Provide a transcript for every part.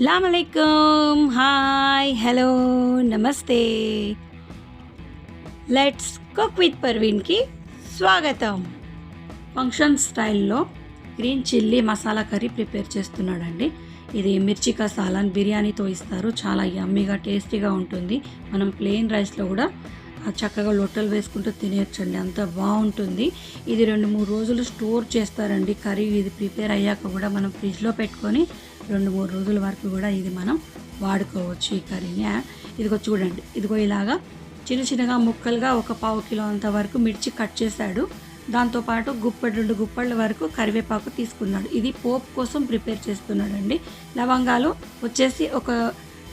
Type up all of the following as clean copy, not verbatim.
अस्सलामुअलैकुम, hi, hello, నమస్తే. Let's cook with పర్వీన్కి స్వాగతం. ఫంక్షన్ స్టైల్లో green chilli masala curry prepare చేస్తున్నాడండి. ఇది మిర్చి కసాలాన్ బిర్యానీతో ఇస్తారు. చాలా యమ్మీగా టేస్టీగా ఉంటుంది. మనం ప్లెయిన్ రైస్లో కూడా చక్కగా లొట్టలు వేసుకుంటూ తినేయచ్చండి, అంత బాగుంటుంది. ఇది 2-3 రోజులు స్టోర్ చేస్తారండి కర్రీ. ఇది ప్రిపేర్ అయ్యాక కూడా మనం ఫ్రిడ్జ్లో పెట్టుకొని 2-3 రోజుల వరకు కూడా ఇది మనం వాడుకోవచ్చు ఈ కర్రీని. ఇదిగో చూడండి, ఇదిగో ఇలాగా చిన్న చిన్నగా ముక్కలుగా ఒక 1/4 కిలో అంత వరకు మిర్చి కట్ చేశాడు. దాంతోపాటు 2 గుప్పళ్ళ వరకు కరివేపాకు తీసుకున్నాడు. ఇది పోపు కోసం ప్రిపేర్ చేస్తున్నాడండి. లవంగాలు వచ్చేసి ఒక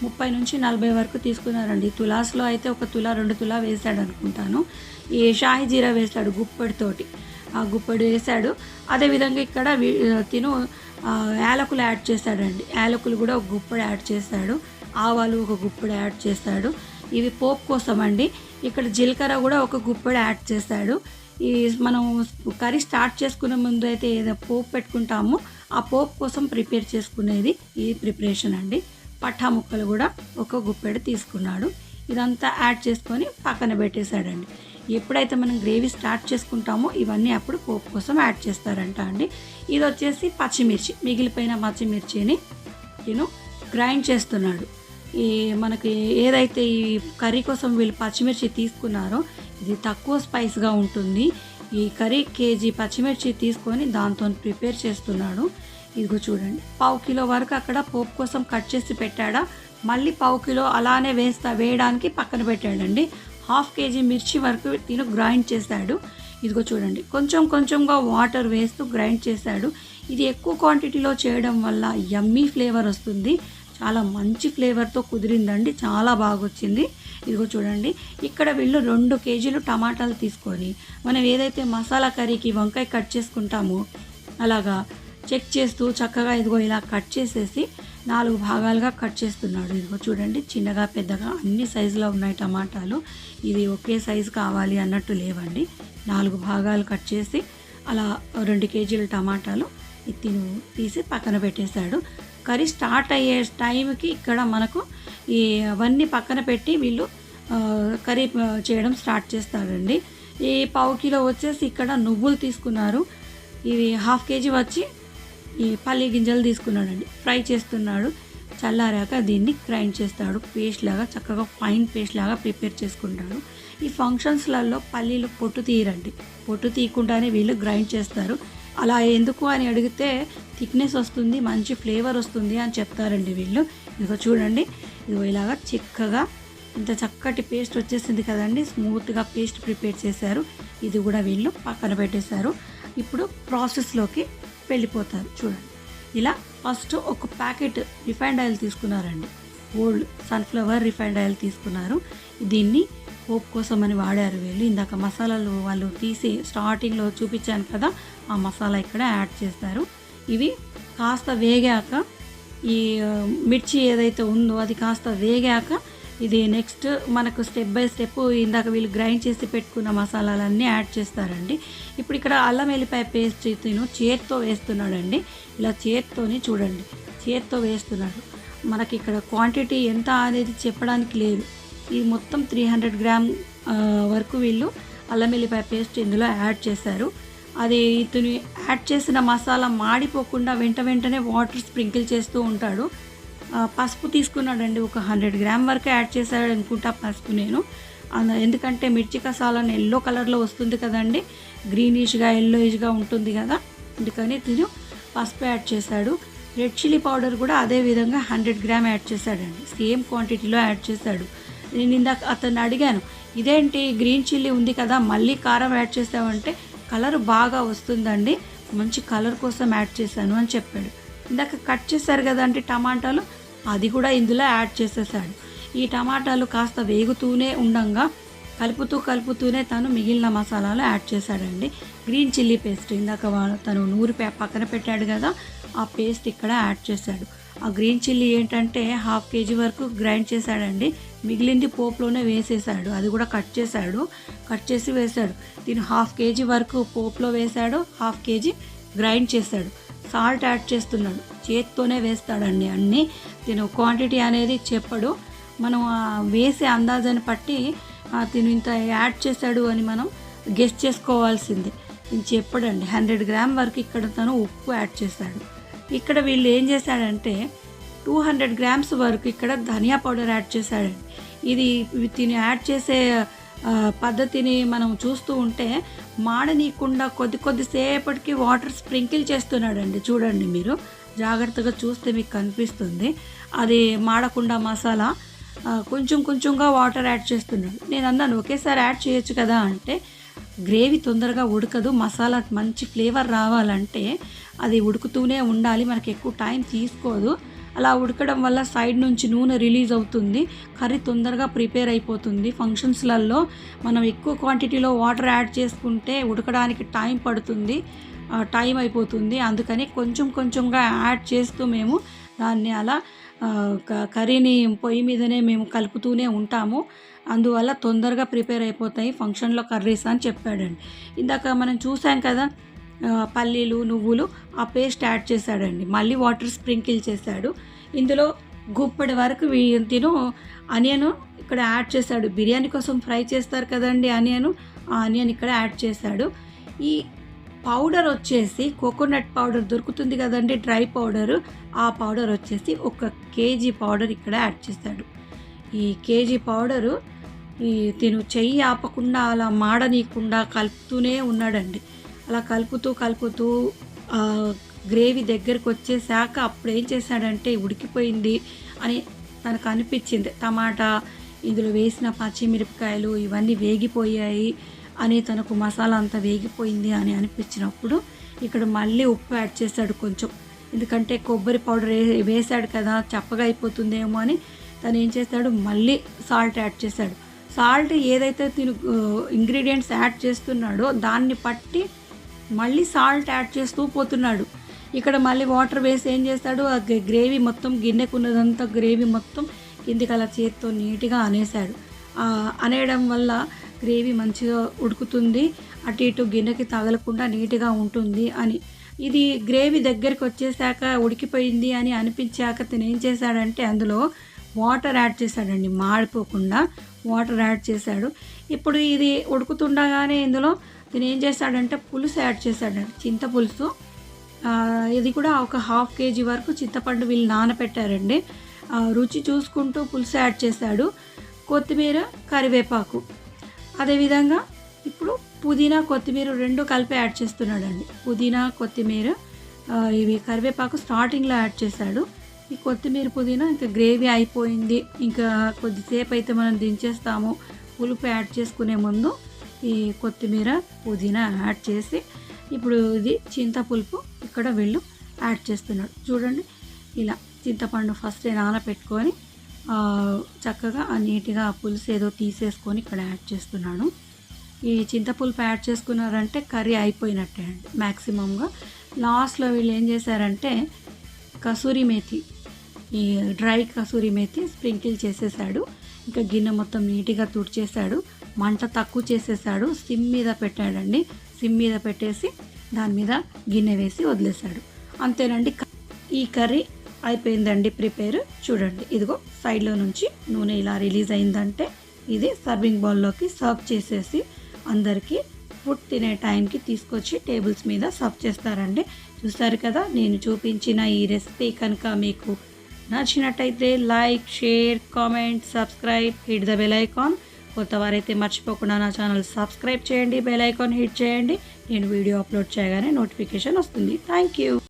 30 నుంచి 40 వరకు తీసుకున్నారండి. తులాస్లో అయితే 1 తులా 2 తులా వేశాడు అనుకుంటాను. ఈ షాయి జీరా వేశాడు గుప్పెడితోటి, ఆ గుప్పెడు వేశాడు. అదేవిధంగా ఇక్కడ తిను యాలకులు యాడ్ చేశాడండి. యాలకులు కూడా ఒక గుప్పెడు యాడ్ చేశాడు. ఆవాలు ఒక గుప్పెడు యాడ్ చేశాడు. ఇవి పోపు కోసం అండి. ఇక్కడ జీలకర్ర కూడా ఒక గుప్పెడు యాడ్ చేశాడు. ఈ మనం కర్రీ స్టార్ట్ చేసుకునే ముందు అయితే ఏదో పోపు పెట్టుకుంటామో ఆ పోపు కోసం ప్రిపేర్ చేసుకునేది ఈ ప్రిపరేషన్ అండి. పట్టా ముక్కలు కూడా ఒక గుప్పెడు తీసుకున్నాడు. ఇదంతా యాడ్ చేసుకొని పక్కన పెట్టేశాడండి. ఎప్పుడైతే మనం గ్రేవీ స్టార్ట్ చేసుకుంటామో ఇవన్నీ అప్పుడు పోపు కోసం యాడ్ చేస్తారంట అండి. ఇది వచ్చేసి పచ్చిమిర్చి, మిగిలిపోయిన పచ్చిమిర్చిని నేను గ్రైండ్ చేస్తున్నాడు. ఈ మనకి ఏదైతే ఈ కర్రీ కోసం వీళ్ళు పచ్చిమిర్చి తీసుకున్నారో ఇది తక్కువ స్పైస్గా ఉంటుంది. ఈ కర్రీ కేజీ పచ్చిమిర్చి తీసుకొని దాంతో ప్రిపేర్ చేస్తున్నాడు. ఇదిగో చూడండి, 1/4 కిలో వరకు అక్కడ పోపు కోసం కట్ చేసి పెట్టాడా, మళ్ళీ 1/4 కిలో అలానే వేయడానికి పక్కన పెట్టాడండి. 1/2 కేజీ మిర్చి వరకు తిను గ్రైండ్ చేశాడు. ఇదిగో చూడండి, కొంచెం కొంచెంగా వాటర్ వేస్తూ గ్రైండ్ చేశాడు. ఇది ఎక్కువ క్వాంటిటీలో చేయడం వల్ల యమ్మీ ఫ్లేవర్ వస్తుంది. చాలా మంచి ఫ్లేవర్తో కుదిరిందండి, చాలా బాగా వచ్చింది. ఇదిగో చూడండి, ఇక్కడ వీళ్ళు 2 కేజీలు టమాటాలు తీసుకొని మనం ఏదైతే మసాలా కర్రీకి వంకాయ కట్ చేసుకుంటామో అలాగా చెక్ చేస్తూ చక్కగా ఇదిగో ఇలా కట్ చేసేసి 4 భాగాలుగా కట్ చేస్తున్నాడు. ఇదిగో చూడండి, చిన్నగా పెద్దగా అన్ని సైజులో ఉన్నాయి టమాటాలు. ఇది ఒకే సైజు కావాలి అన్నట్టు లేవండి. 4 భాగాలు కట్ చేసి అలా 2 కేజీల టమాటాలు తీసి పక్కన పెట్టేశాడు. కర్రీ స్టార్ట్ అయ్యే టైంకి ఇక్కడ మనకు ఈ అవన్నీ పక్కన పెట్టి వీళ్ళు కర్రీ చేయడం స్టార్ట్ చేస్తారండి. ఈ 1/4 కిలో వచ్చేసి ఇక్కడ నువ్వులు తీసుకున్నారు. ఇవి 1/2 కేజీ వచ్చి ఈ పల్లి గింజలు తీసుకున్నాడండి. ఫ్రై చేస్తున్నాడు. చల్లారాక దీన్ని గ్రైండ్ చేస్తాడు. పేస్ట్ లాగా చక్కగా ఫైన్ పేస్ట్ లాగా ప్రిపేర్ చేసుకుంటాడు. ఈ ఫంక్షన్స్లలో పల్లీలు పొట్టు తీయరండి, పొట్టు తీయకుండానే వీళ్ళు గ్రైండ్ చేస్తారు. అలా ఎందుకు అని అడిగితే థిక్నెస్ వస్తుంది, మంచి ఫ్లేవర్ వస్తుంది అని చెప్తారండి వీళ్ళు. ఇదిగో చూడండి, ఇదిగో ఇలాగా చిక్కగా ఇంత చక్కటి పేస్ట్ వచ్చేసింది కదండి. స్మూత్గా పేస్ట్ ప్రిపేర్ చేశారు. ఇది కూడా వీళ్ళు పక్కన పెట్టేశారు. ఇప్పుడు ప్రాసెస్లోకి వెళ్ళిపోతారు. చూడండి, ఇలా ఫస్ట్ ఒక ప్యాకెట్ రిఫైండ్ ఆయిల్ తీసుకున్నారండి. ఓల్డ్ సన్ఫ్లవర్ రిఫైండ్ ఆయిల్ తీసుకున్నారు. దీన్ని పోపు కోసం అని వాడారు వీళ్ళు. ఇందాక మసాలాలు వాళ్ళు తీసి స్టార్టింగ్లో చూపించాను కదా, ఆ మసాలా ఇక్కడ యాడ్ చేస్తారు. ఇవి కాస్త వేగాక ఈ మిర్చి ఏదైతే ఉందో అది కాస్త వేగాక ఇది నెక్స్ట్ మనకు స్టెప్ బై స్టెప్ ఇందాక వీళ్ళు గ్రైండ్ చేసి పెట్టుకున్న మసాలాలన్నీ యాడ్ చేస్తారండి. ఇప్పుడు ఇక్కడ అల్లం వెల్లిపాయ పేస్ట్ తిను చేత్తో వేస్తున్నాడండి. ఇలా చేత్తోని చూడండి, చేత్తో వేస్తున్నాడు. మనకి ఇక్కడ క్వాంటిటీ ఎంత అనేది చెప్పడానికి లేదు. ఇది మొత్తం 300 గ్రామ్ వరకు వీళ్ళు అల్లం వెల్లిపాయ పేస్ట్ ఇందులో యాడ్ చేశారు. అది ఇతను యాడ్ చేసిన మసాలా మాడిపోకుండా వెంటనే వాటర్ స్ప్రింకిల్ చేస్తూ ఉంటాడు. పసుపు తీసుకున్నాడండి, ఒక 100 గ్రామ్ వరకు యాడ్ చేశాడు అనుకుంటా పసుపు నేను. ఎందుకంటే మిర్చి కసాలాను ఎల్లో కలర్లో వస్తుంది కదండి, గ్రీనిష్గా ఎల్లోయిష్గా ఉంటుంది కదా, అందుకని తిను పసుపు యాడ్ చేశాడు. రెడ్ చిల్లీ పౌడర్ కూడా అదే విధంగా 100 గ్రామ్ యాడ్ చేశాడండి, సేమ్ క్వాంటిటీలో యాడ్ చేశాడు. నేను ఇందాక అతన్ని అడిగాను, ఇదేంటి గ్రీన్ చిల్లీ ఉంది కదా మళ్ళీ కారం యాడ్ చేసావంటే కలర్ బాగా వస్తుందండి, మంచి కలర్ కోసం యాడ్ చేశాను అని చెప్పాడు. ఇందాక కట్ చేశారు కదండి టమాటాలు, అది కూడా ఇందులో యాడ్ చేసేసాడు. ఈ టమాటాలు కాస్త వేగుతూనే ఉండంగా కలుపుతూనే తను మిగిలిన మసాలాలు యాడ్ చేశాడండి. గ్రీన్ చిల్లీ పేస్ట్ ఇందాక తను నూరి పక్కన పెట్టాడు కదా, ఆ పేస్ట్ ఇక్కడ యాడ్ చేశాడు. ఆ గ్రీన్ చిల్లీ ఏంటంటే 1/2 కేజీ వరకు గ్రైండ్ చేశాడండి. మిగిలింది పోపులోనే వేసేసాడు. అది కూడా కట్ చేసి వేశాడు. దీన్ని 1/2 కేజీ వరకు పోపులో వేశాడు, 1/2 కేజీ గ్రైండ్ చేశాడు. సాల్ట్ యాడ్ చేస్తున్నాడు. చేత్తోనే వేస్తాడండి అన్నీ. తిను క్వాంటిటీ అనేది చెప్పడు. మనం వేసే అందాజని బట్టి తిను ఇంత యాడ్ చేశాడు అని మనం గెస్ చేసుకోవాల్సిందే. నేను చెప్పడండి. 100 గ్రామ్ వరకు ఇక్కడ తను ఉప్పు యాడ్ చేశాడు. ఇక్కడ వీళ్ళు ఏం చేశాడంటే 200 గ్రామ్స్ వరకు ఇక్కడ ధనియా పౌడర్ యాడ్ చేశాడండి. ఇది తిని యాడ్ చేసే పద్ధతిని మనం చూస్తూ ఉంటే మాడనీయకుండా కొద్దిసేపటికి వాటర్ స్ప్రింకిల్ చేస్తున్నాడండి. చూడండి, మీరు జాగ్రత్తగా చూస్తే మీకు కనిపిస్తుంది. అది మాడకుండా మసాలా కొంచెంగా వాటర్ యాడ్ చేస్తున్నాడు. నేను అన్నాను ఒకేసారి యాడ్ చేయొచ్చు కదా అంటే, గ్రేవీ తొందరగా ఉడకదు, మసాలా మంచి ఫ్లేవర్ రావాలంటే అది ఉడుకుతూనే ఉండాలి, మనకి ఎక్కువ టైం తీసుకోదు. అలా ఉడకడం వల్ల సైడ్ నుంచి నూనె రిలీజ్ అవుతుంది, కర్రీ తొందరగా ప్రిపేర్ అయిపోతుంది. ఫంక్షన్స్లలో మనం ఎక్కువ క్వాంటిటీలో వాటర్ యాడ్ చేసుకుంటే ఉడకడానికి టైం పడుతుంది, టైం అయిపోతుంది. అందుకని కొంచెంగా యాడ్ చేస్తూ మేము దాన్ని అలా కర్రీని పొయ్యి మీదనే మేము కలుపుతూనే ఉంటాము. అందువల్ల తొందరగా ప్రిపేర్ అయిపోతాయి ఫంక్షన్లో కర్రీస్ అని చెప్పాడండి. ఇందాక మనం చూసాం కదా, పల్లీలు, నువ్వులు, ఆ పేస్ట్ యాడ్ చేశాడండి. మళ్ళీ వాటర్ స్ప్రింకిల్ చేశాడు. ఇందులో గుప్పెడి వరకు తిను ఆనియన్ ఇక్కడ యాడ్ చేశాడు. బిర్యానీ కోసం ఫ్రై చేస్తారు కదండి ఆనియన్, ఆ ఆనియన్ ఇక్కడ యాడ్ చేశాడు. ఈ పౌడర్ వచ్చేసి కోకోనట్ పౌడర్ దొరుకుతుంది కదండి, డ్రై పౌడరు, ఆ పౌడర్ వచ్చేసి 1 కేజీ పౌడర్ ఇక్కడ యాడ్ చేశాడు. ఈ కేజీ పౌడరు తిను చెయ్యి ఆపకుండా అలా మాడనీయకుండా కలుపుతూనే ఉన్నాడండి. అలా కలుపుతూ గ్రేవీ దగ్గరికి వచ్చేసాక అప్పుడు ఏం చేశాడంటే ఉడికిపోయింది అని తనకు అనిపించింది. టమాటా, ఇందులో వేసిన పచ్చిమిరపకాయలు ఇవన్నీ వేగిపోయాయి అని తనకు మసాలా అంతా వేగిపోయింది అని అనిపించినప్పుడు ఇక్కడ మళ్ళీ ఉప్పు యాడ్ చేశాడు కొంచెం. ఎందుకంటే కొబ్బరి పౌడర్ వేసాడు కదా, చప్పగా అయిపోతుందేమో అని తను ఏం చేశాడు, మళ్ళీ సాల్ట్ యాడ్ చేశాడు. సాల్ట్ ఏదైతే తిను ఇంగ్రీడియంట్స్ యాడ్ చేస్తున్నాడో దాన్ని పట్టి మళ్ళీ సాల్ట్ యాడ్ చేస్తూ పోతున్నాడు. ఇక్కడ మళ్ళీ వాటర్ వేసి ఏం చేస్తాడు, ఆ గ్రేవీ మొత్తం గిన్నెకున్నదంతా గ్రేవీ మొత్తం కిందికి అలా చేత్తో నీట్గా అనేసాడు. అనేయడం వల్ల గ్రేవీ మంచిగా ఉడుకుతుంది, అటు ఇటు గిన్నెకి తగలకుండా నీట్గా ఉంటుంది అని. ఇది గ్రేవీ దగ్గరికి వచ్చేసాక ఉడికిపోయింది అని అనిపించాక తను ఏం చేశాడంటే అందులో వాటర్ యాడ్ చేశాడండి. మాడిపోకుండా వాటర్ యాడ్ చేశాడు. ఇప్పుడు ఇది ఉడుకుతుండగానే ఇందులో దీని ఏం చేశాడంటే పులుసు యాడ్ చేశాడండి, చింతపులుసు. ఇది కూడా 1/2 కేజీ వరకు చింతపండు వీళ్ళు నానబెట్టారండి. రుచి చూసుకుంటూ పులుసు యాడ్ చేశాడు. కొత్తిమీర, కరివేపాకు, అదేవిధంగా ఇప్పుడు పుదీనా, కొత్తిమీర 2 కలిపి యాడ్ చేస్తున్నాడండి. పుదీనా, కొత్తిమీర, ఇవి కరివేపాకు స్టార్టింగ్లో యాడ్ చేశాడు. ఈ కొత్తిమీర, పుదీనా ఇంకా గ్రేవీ అయిపోయింది, ఇంకా కొద్దిసేపు అయితే మనం దించేస్తాము, పులుపు యాడ్ చేసుకునే ముందు ఈ కొత్తిమీర, పుదీనా యాడ్ చేసి ఇప్పుడు ఇది చింతపులుపు ఇక్కడ వీళ్ళు యాడ్ చేస్తున్నాడు. చూడండి, ఇలా చింతపండు ఫస్ట్ నానబెట్టుకొని చక్కగా నీట్గా ఆ పులుసు ఏదో తీసేసుకొని ఇక్కడ యాడ్ చేస్తున్నాడు. ఈ చింతపులుపు యాడ్ చేసుకున్నారంటే కర్రీ అయిపోయినట్టే అండి మ్యాక్సిమంగా. లాస్ట్లో వీళ్ళు ఏం చేశారంటే కసూరి మేతి, ఈ డ్రై కసూరి మేతి స్ప్రింకిల్ చేసేసాడు. ఇంకా గిన్నె మొత్తం నీట్గా తుడిచేశాడు. మంట తక్కువ చేసేసాడు, సిమ్ మీద పెట్టాడండి. సిమ్ మీద పెట్టేసి దాని మీద గిన్నె వేసి వదిలేశాడు. అంతేనండి, ఈ కర్రీ అయిపోయిందండి ప్రిపేర్. చూడండి, ఇదిగో సైడ్లో నుంచి నూనె ఇలా రిలీజ్ అయిందంటే ఇది సర్వింగ్ బౌల్లోకి సర్వ్ చేసేసి అందరికీ ఫుడ్ తినే టైంకి తీసుకొచ్చి టేబుల్స్ మీద సర్వ్ చేస్తారండి. చూస్తారు కదా, నేను చూపించిన ఈ రెసిపీ కనుక మీకు నచ్చినట్టయితే like, share, comment, subscribe, hit the bell icon. కొత్త వారైతే మర్చిపోకుండా నా ఛానల్ సబ్స్క్రైబ్ చేయండి, బెల్ ఐకాన్ హిట్ చేయండి. నేను వీడియో అప్లోడ్ చేయగానే నోటిఫికేషన్ వస్తుంది. Thank you.